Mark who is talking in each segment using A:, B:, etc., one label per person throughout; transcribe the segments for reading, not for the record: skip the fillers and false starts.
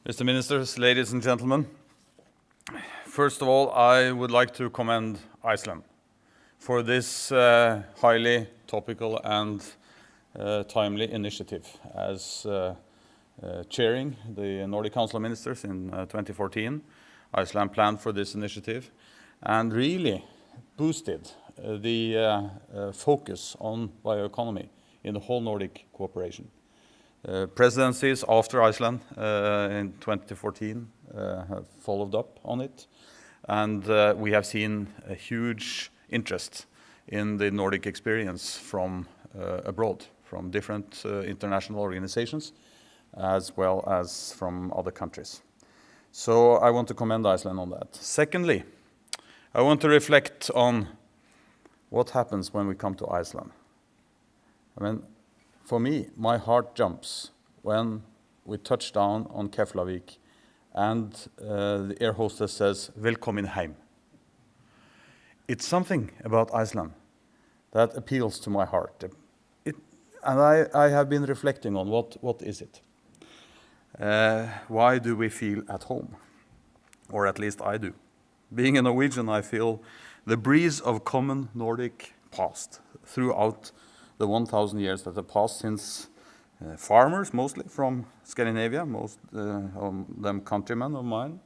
A: Mr. Ministers, ladies and gentlemen, first of all, I would like to commend Iceland for this highly topical and timely initiative as chairing the Nordic Council of Ministers in 2014. Iceland planned for this initiative and really boosted the focus on bioeconomy in the whole Nordic cooperation. Presidencies after Iceland in 2014 have followed up on it, and we have seen a huge interest in the Nordic experience from abroad, from different international organizations, as well as from other countries. So I want to commend Iceland on that. Secondly, I want to reflect on what happens when we come to Iceland. I mean, for me, my heart jumps when we touch down on Keflavik and the air hostess says, "Velkomin heim." It's something about Iceland that appeals to my heart. And I have been reflecting on what is it? Why do we feel at home? Or at least I do. Being a Norwegian, I feel the breeze of common Nordic past throughout the 1,000 years that have passed since farmers, mostly from Scandinavia, most of them countrymen of mine,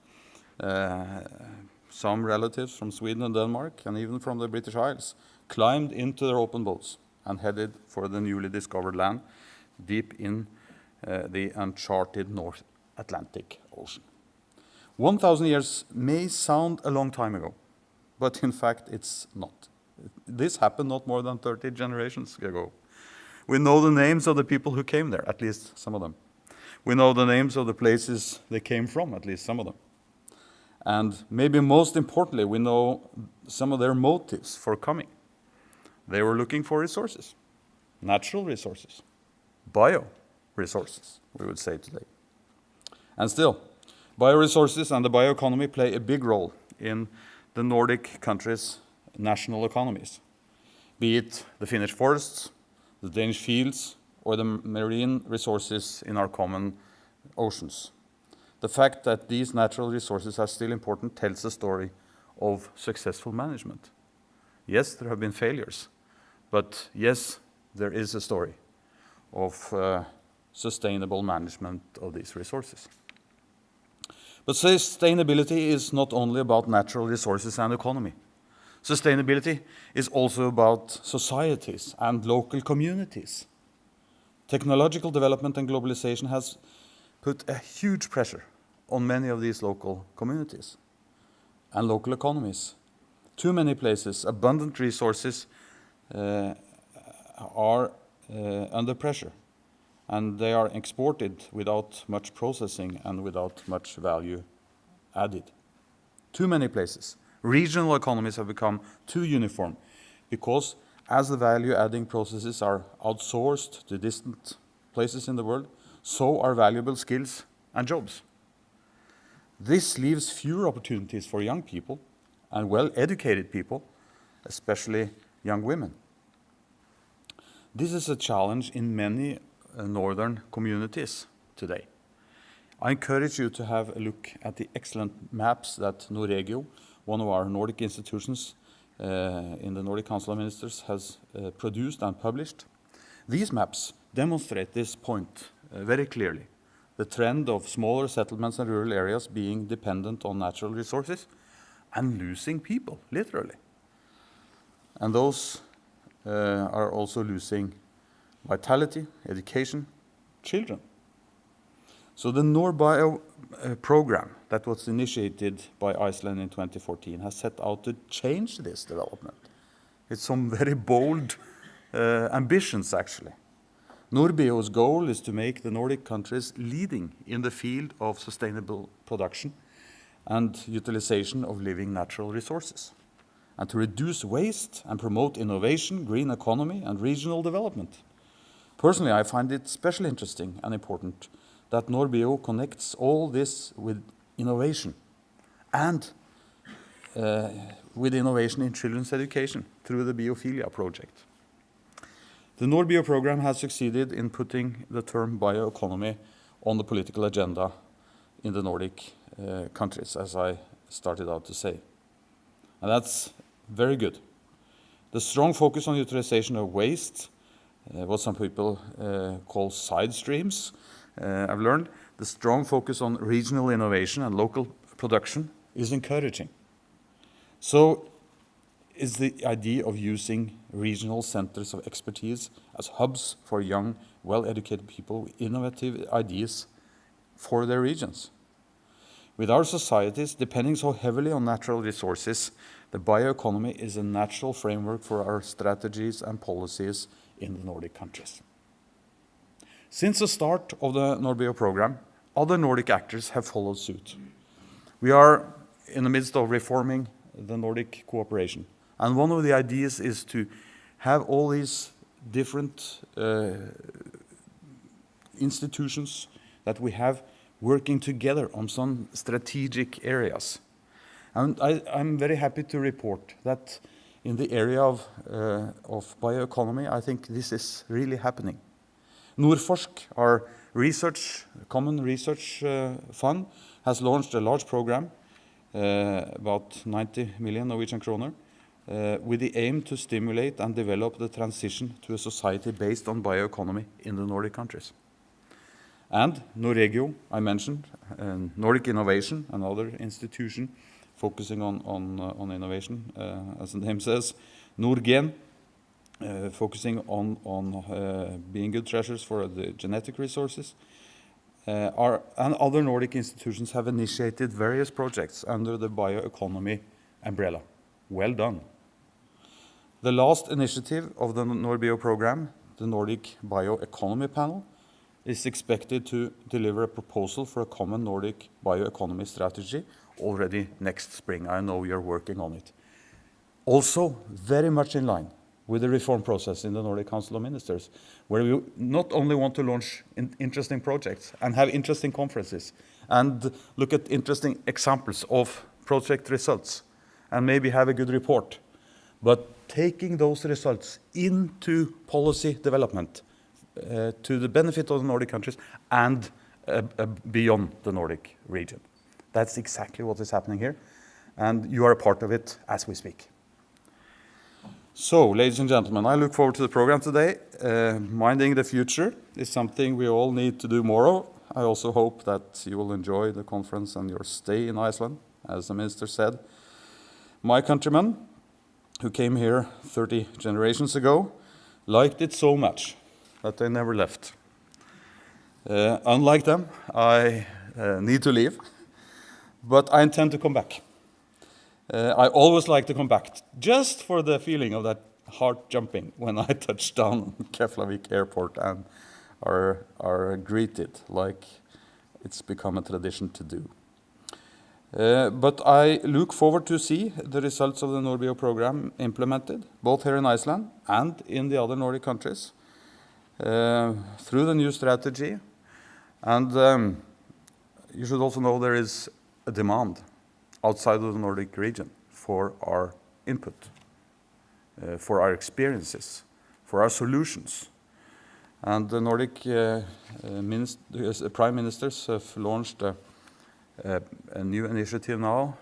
A: some relatives from Sweden and Denmark, and even from the British Isles, climbed into their open boats and headed for the newly discovered land deep in the uncharted North Atlantic Ocean. 1,000 years may sound a long time ago, but in fact it's not. This happened not more than 30 generations ago. We know the names of the people who came there, at least some of them. We know the names of the places they came from, at least some of them. And maybe most importantly, we know some of their motives for coming. They were looking for resources, natural resources, bio-resources, we would say today. And still, bioresources and the bioeconomy play a big role in the Nordic countries' national economies, be it the Finnish forests, the Danish fields, or the marine resources in our common oceans. The fact that these natural resources are still important tells a story of successful management. Yes, there have been failures, but yes, there is a story of sustainable management of these resources. But sustainability is not only about natural resources and economy. Sustainability is also about societies and local communities. Technological development and globalization has put a huge pressure on many of these local communities and local economies. Too many places, abundant resources are under pressure, and they are exported without much processing and without much value added. Too many places. Regional economies have become too uniform because as the value-adding processes are outsourced to distant places in the world, so are valuable skills and jobs. This leaves fewer opportunities for young people and well-educated people, especially young women. This is a challenge in many northern communities today. I encourage you to have a look at the excellent maps that Norregio, one of our Nordic institutions in the Nordic Council of Ministers, has produced and published. These maps demonstrate this point very clearly. The trend of smaller settlements and rural areas being dependent on natural resources and losing people, literally. And those are also losing vitality, education, children. So the NordBio program that was initiated by Iceland in 2014 has set out to change this development. It's some very bold ambitions, actually. NordBio's goal is to make the Nordic countries leading in the field of sustainable production and utilization of living natural resources, and to reduce waste and promote innovation, green economy, and regional development. Personally, I find it especially interesting and important that NordBio connects all this with innovation and with innovation in children's education through the Biophilia project. The NordBio program has succeeded in putting the term bioeconomy on the political agenda in the Nordic countries, as I started out to say. And that's very good. The strong focus on utilization of waste, what some people call side streams, I've learned, the strong focus on regional innovation and local production is encouraging. So is the idea of using regional centers of expertise as hubs for young, well-educated people with innovative ideas for their regions. With our societies depending so heavily on natural resources, the bioeconomy is a natural framework for our strategies and policies in the Nordic countries. Since the start of the NordBio program, other Nordic actors have followed suit. We are in the midst of reforming the Nordic cooperation. And one of the ideas is to have all these different institutions that we have working together on some strategic areas. And I'm very happy to report that in the area of bioeconomy, I think this is really happening. Nordforsk, our common research fund, has launched a large program, about 90 million Norwegian kroner, with the aim to stimulate and develop the transition to a society based on bioeconomy in the Nordic countries. And Norregio, I mentioned, Nordic Innovation, another institution focusing on innovation, as the name says, Nordgen, focusing on being good treasures for the genetic resources, and other Nordic institutions have initiated various projects under the bioeconomy umbrella. Well done. The last initiative of the NordBio program, the Nordic Bioeconomy Panel, is expected to deliver a proposal for a common Nordic bioeconomy strategy already next spring. I know you're working on it. Also, very much in line with the reform process in the Nordic Council of Ministers, where we not only want to launch interesting projects and have interesting conferences and look at interesting examples of project results and maybe have a good report, but taking those results into policy development to the benefit of the Nordic countries and beyond the Nordic region. That's exactly what is happening here, and you are a part of it as we speak. So, ladies and gentlemen, I look forward to the program today. Minding the future is something we all need to do more of. I also hope that you will enjoy the conference and your stay in Iceland, as the minister said. My countrymen, who came here 30 generations ago, liked it so much that they never left. Unlike them, I need to leave, but I intend to come back. I always like to come back, just for the feeling of that heart jumping when I touch down on Keflavik Airport and are greeted like it's become a tradition to do. But I look forward to see the results of the NordBio program implemented, both here in Iceland and in the other Nordic countries, through the new strategy. And you should also know there is a demand outside of the Nordic region for our input, for our experiences, for our solutions. And the Nordic prime ministers have launched a new initiative now,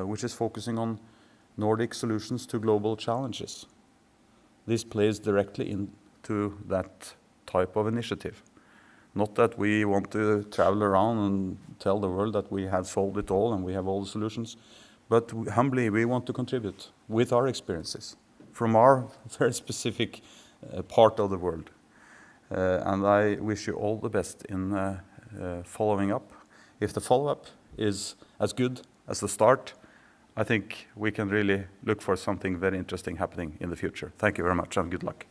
A: which is focusing on Nordic solutions to global challenges. This plays directly into that type of initiative. Not that we want to travel around and tell the world that we have solved it all and we have all the solutions, but humbly we want to contribute with our experiences from our very specific part of the world. And I wish you all the best in following up. If the follow-up is as good as the start, I think we can really look for something very interesting happening in the future. Thank you very much and good luck.